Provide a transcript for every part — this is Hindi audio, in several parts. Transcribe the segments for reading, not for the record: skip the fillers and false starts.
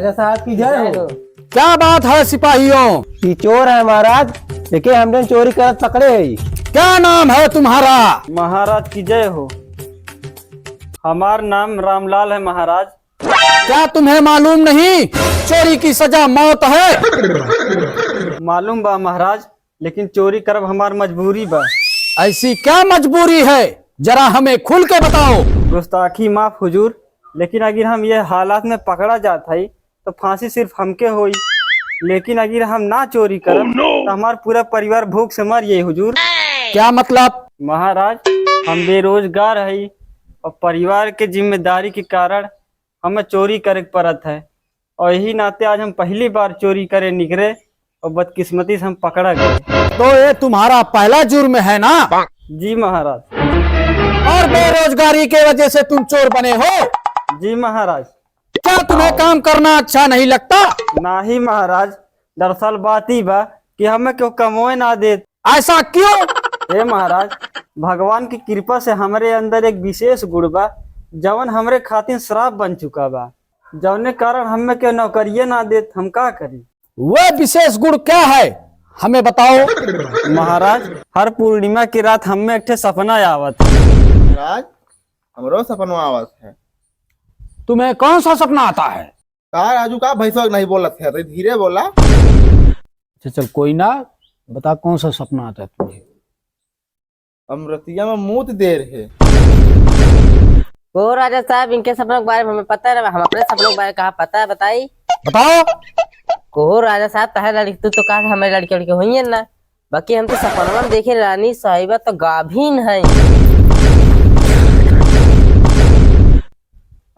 राजा साहब की जय हो। क्या बात है सिपाहियों? कि चोर है महाराज, देखिए हमने चोरी कर पकड़े है। क्या नाम है तुम्हारा? महाराज की जय हो। हमार नाम रामलाल है महाराज। क्या तुम्हें मालूम नहीं चोरी की सजा मौत है? मालूम बा महाराज, लेकिन चोरी करब हमार मजबूरी बा। ऐसी क्या मजबूरी है, जरा हमें खुल के बताओ। गुस्ताखी माफ हुजूर, लेकिन अगर हम ये हालात में पकड़ा जाता है तो फांसी सिर्फ हमके होई, लेकिन अगर हम ना चोरी करब तो हमार पूरा परिवार भूख से मर जाये हुजूर। क्या मतलब? महाराज, हम बेरोजगार है और परिवार के जिम्मेदारी के कारण हमें चोरी करे पड़त है, और यही नाते आज हम पहली बार चोरी करे निकले और बदकिस्मती से हम पकड़ा गए। तो ये तुम्हारा पहला जुर्म है ना? जी महाराज। और बेरोजगारी के वजह से तुम चोर बने हो? जी महाराज। क्या तुम्हें काम करना अच्छा नहीं लगता? नहीं महाराज, दरअसल बात ही बा कि हमें क्यों कमोए ना दे। ऐसा क्यों? हे महाराज, भगवान की कृपा से हमारे अंदर एक विशेष गुण बा जवन हमरे खातिर श्राप बन चुका बा, जवने कारण हमें क्यों नौकरिये ना दे। हम का करी? वह विशेष गुण क्या है, हमें बताओ। महाराज, हर पूर्णिमा की रात हमें एक ठे सपना आवत। महाराज, हमरो सपनवा आवत है। तुम्हें कौन सा सपना आता है? का राजू का भैंसवा नहीं बोलत है, धीरे बोला। अच्छा चल कोई ना, बता कौन सा सपना आता है तुझे? अमृतिया में मूत देर है। वो राजा साहब, इनके सपनों के बारे में हमें पता है, हम अपने सपनों के बारे में कहा पता है, बताई। बताओ। को राजा साहब तह लड़की तू तो कहा हमें लड़की लड़के हुई है ना, बाकी हम तो सपनों में देखे रानी साहिबा तो गाभीन है।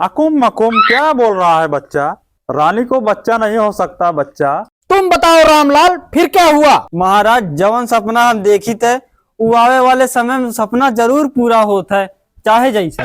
अकुम मकुम क्या बोल रहा है बच्चा? रानी को बच्चा नहीं हो सकता बच्चा। तुम बताओ रामलाल, फिर क्या हुआ? महाराज, जवन सपना हम देखी थे वो आवे वाले समय में सपना जरूर पूरा होता है, चाहे जैसा।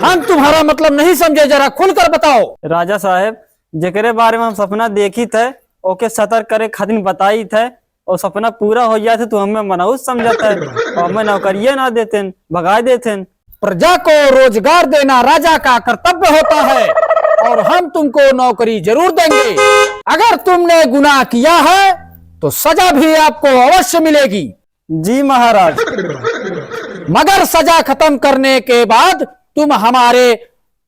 हम तुम्हारा मतलब नहीं समझे, जरा खुलकर बताओ। राजा साहब, जेकरे बारे में हम सपना देखी थे ओके सतर्क करे खातिर बताई थे, और सपना पूरा हो जाए थे तो हमें मनाउस समझता है और हमें नौकरिये ना देते, भगा देते। प्रजा को रोजगार देना राजा का कर्तव्य होता है, और हम तुमको नौकरी जरूर देंगे। अगर तुमने गुनाह किया है तो सजा भी आपको अवश्य मिलेगी। जी महाराज। मगर सजा खत्म करने के बाद तुम हमारे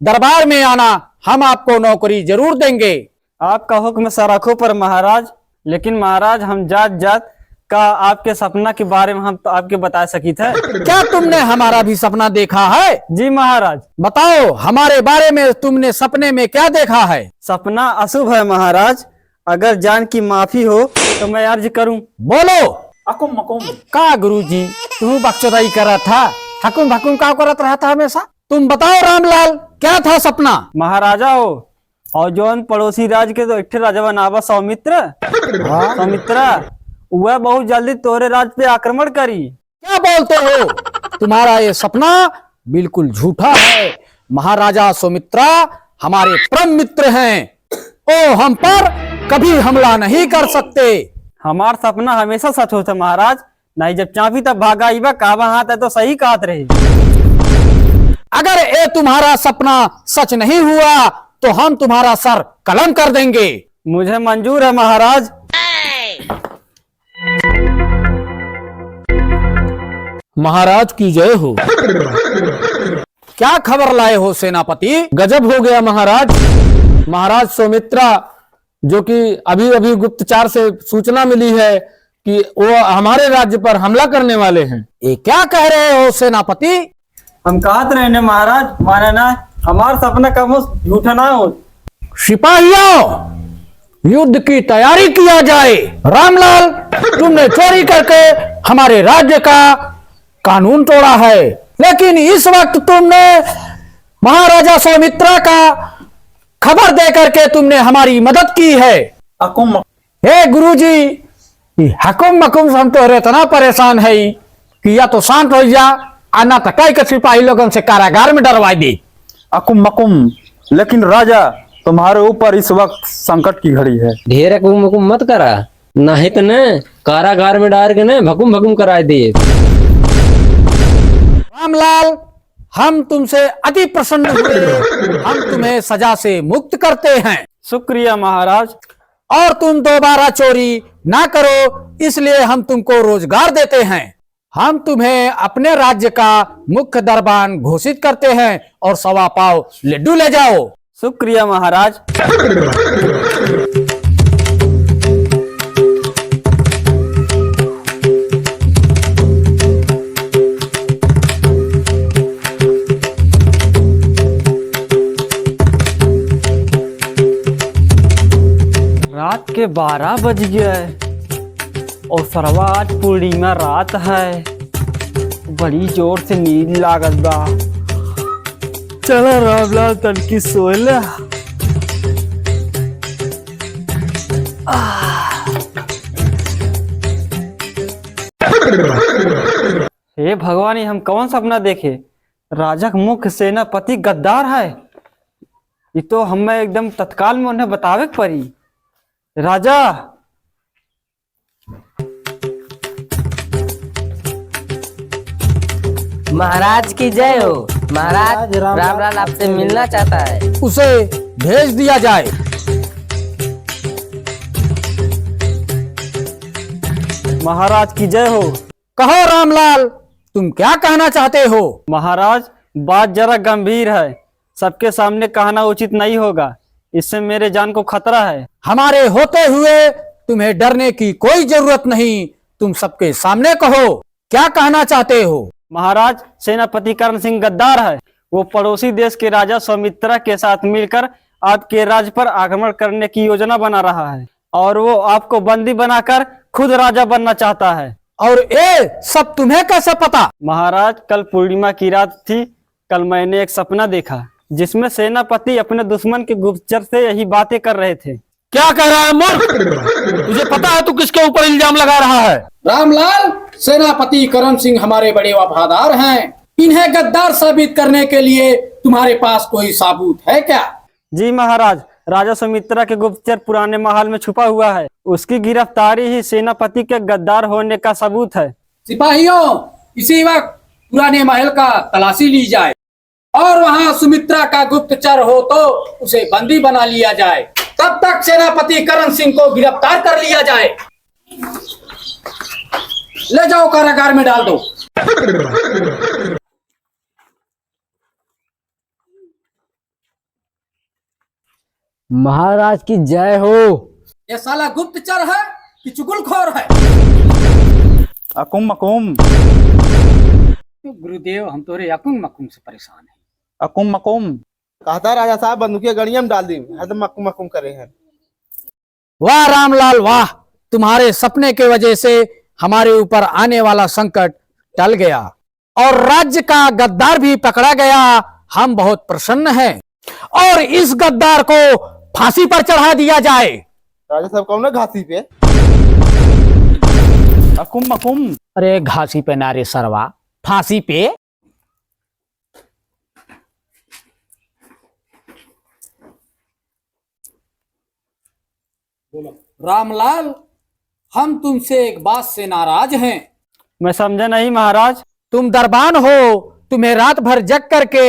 दरबार में आना, हम आपको नौकरी जरूर देंगे। आपका हुक्म सराखों पर महाराज, लेकिन महाराज हम जात जात का आपके सपना के बारे में हम तो आपके बता सकी थे। क्या तुमने हमारा भी सपना देखा है? जी महाराज। बताओ हमारे बारे में, तुमने सपने में क्या देखा है? सपना अशुभ है महाराज, अगर जान की माफी हो तो मैं अर्ज करूं। बोलो। अकुम मकुम। का गुरुजी, तू बकचोदाई कर रहा था, हकुम भकुम का करत रहा था हमेशा। तुम बताओ रामलाल, क्या था सपना? महाराजा हो, और जौन पड़ोसी राज के तो एक राजा बनावा सौमित्र, सौमित्रा, वह बहुत जल्दी तोरे राज पे आक्रमण करी। क्या बोलते हो? तुम्हारा ये सपना बिल्कुल झूठा है। महाराजा सौमित्रा हमारे परम मित्र हैं, ओ हम पर कभी हमला नहीं कर सकते। हमार सपना हमेशा सच होता महाराज, नहीं जब चापी तब भागा आईबा, काबा हाथ है तो सही कहत रही। अगर ये तुम्हारा सपना सच नहीं हुआ तो हम तुम्हारा सर कलम कर देंगे। मुझे मंजूर है महाराज। महाराज की जय हो। क्या खबर लाए हो सेनापति? गजब हो गया महाराज। महाराज सौमित्रा, जो कि अभी अभी गुप्तचार से सूचना मिली है कि वो हमारे राज्य पर हमला करने वाले हैं। ये क्या कह रहे हो सेनापति? हम कहते रहे महाराज, माने ना हमार सपना कब हो झूठा ना हो। सिपाहियों, युद्ध की तैयारी किया जाए। रामलाल, तुमने चोरी करके हमारे राज्य का कानून तोड़ा है, लेकिन इस वक्त तुमने महाराजा सौमित्रा का खबर दे करके तुमने हमारी मदद की है। अकुम हे गुरुजी, हकुम मकुम हम तो इतना परेशान है कि या तो शांत हो जा, आना तकाई के सिपाही लोगों से कारागार में डरवा दी। अकुम मकुम, लेकिन राजा तुम्हारे ऊपर इस वक्त संकट की घड़ी है। ढेर हुकुम हुकुम मत करा, नहीं तो न कारागार में डाल के न भकुम भकुम करा दिए। रामलाल, हम तुमसे अति प्रसन्न हुए, हम तुम्हें सजा से मुक्त करते हैं। शुक्रिया महाराज। और तुम दोबारा चोरी ना करो, इसलिए हम तुमको रोजगार देते हैं। हम तुम्हें अपने राज्य का मुख्य दरबान घोषित करते हैं और 1.25 पाव लड्डू ले जाओ। शुक्रिया महाराज। रात के 12 बज गए और सरवा आज पूर्णिमा रात है। बड़ी जोर से नींद लागत बा। चला रामलाल तनकी सोला। हे भगवान, ये हम कौन सपना देखे? राजा का मुख्य सेनापति गद्दार है। ये तो हमें एकदम तत्काल में उन्हें बतावे के पड़ी। राजा, महाराज की जय हो। महाराज रामलाल आपसे मिलना चाहता है। उसे भेज दिया जाए। महाराज की जय हो। कहो रामलाल, तुम क्या कहना चाहते हो? महाराज, बात जरा गंभीर है, सबके सामने कहना उचित नहीं होगा। इससे मेरे जान को खतरा है। हमारे होते हुए तुम्हें डरने की कोई जरूरत नहीं। तुम सबके सामने कहो, क्या कहना चाहते हो? महाराज, सेनापति करण सिंह गद्दार है। वो पड़ोसी देश के राजा सौमित्रा के साथ मिलकर आपके राज्य पर आक्रमण करने की योजना बना रहा है और वो आपको बंदी बनाकर खुद राजा बनना चाहता है। और ये सब तुम्हें कैसे पता? महाराज, कल पूर्णिमा की रात थी। कल मैंने एक सपना देखा जिसमें सेनापति अपने दुश्मन के गुप्तचर से यही बातें कर रहे थे। क्या कह रहा है मूर्ख? तुझे पता है तू किसके ऊपर इल्जाम लगा रहा है? रामलाल, सेनापति करण सिंह हमारे बड़े वफादार हैं। इन्हें गद्दार साबित करने के लिए तुम्हारे पास कोई सबूत है क्या? जी महाराज, राजा सुमित्रा के गुप्तचर पुराने महल में छुपा हुआ है। उसकी गिरफ्तारी ही सेनापति के गद्दार होने का सबूत है। सिपाहियों, इसी वक्त पुराने महल का तलाशी ली जाए और वहां सुमित्रा का गुप्तचर हो तो उसे बंदी बना लिया जाए। तब तक सेनापति करण सिंह को गिरफ्तार कर लिया जाए। ले जाओ, कारागार में डाल दो। महाराज की जय हो। ये साला गुप्तचर है कि चुगलखोर है? अकुम मकुम, गुरुदेव, हम तोरे अकुम मकुम से परेशान हैं। अकुम मकुम। कहता राजा साहब बंदूकिया गड़िया में डाल दी। एकदम मक्कुम मक्कुम करे हैं। वाह रामलाल वाह, तुम्हारे सपने के वजह से हमारे ऊपर आने वाला संकट टल गया और राज्य का गद्दार भी पकड़ा गया। हम बहुत प्रसन्न हैं और इस गद्दार को फांसी पर चढ़ा दिया जाए। राजा साहब कौन है घासी पे? अकुम मकुम। अरे घासी पे नारे सरवा, फांसी पे। रामलाल, हम तुमसे एक बात से नाराज हैं। मैं समझा नहीं महाराज। तुम दरबान हो, तुम्हें रात भर जग करके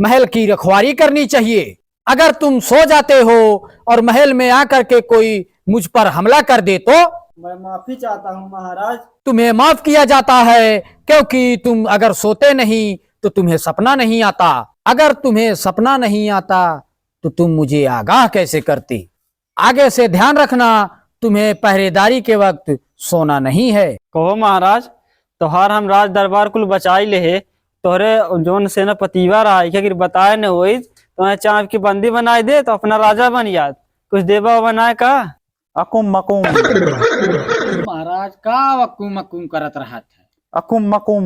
महल की रखवाली करनी चाहिए। अगर तुम सो जाते हो और महल में आकर के कोई मुझ पर हमला कर दे तो मैं माफी चाहता हूँ महाराज। तुम्हें माफ किया जाता है, क्योंकि तुम अगर सोते नहीं तो तुम्हें सपना नहीं आता। अगर तुम्हें सपना नहीं आता तो तुम मुझे आगाह कैसे करती? आगे से ध्यान रखना, तुम्हें पहरेदारी के वक्त सोना नहीं है। कहो महाराज, तोहार हम राज दरबार कुल बचाई ले है। तोहरे जोन सेनापतिवा रहा है कि बताए न हो तो चाँप की बंदी बनाए दे तो अपना राजा बन याद। कुछ देवा बनाए का? अकुम मकुम। महाराज का वकुम मकुम करत रहा था। अकुम मकुम।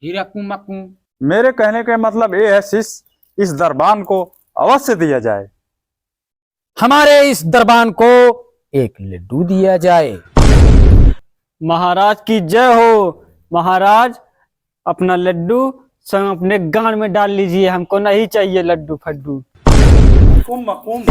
फिर अकुम मकुम। मेरे कहने का मतलब ये है शिष्य, इस दरबान को अवश्य दिया जाए। हमारे इस दरबान को एक लड्डू दिया जाए। महाराज की जय हो। महाराज, अपना लड्डू स्वयं अपने गांड में डाल लीजिए। हमको नहीं चाहिए लड्डू फड्डू। अकुम मकुम।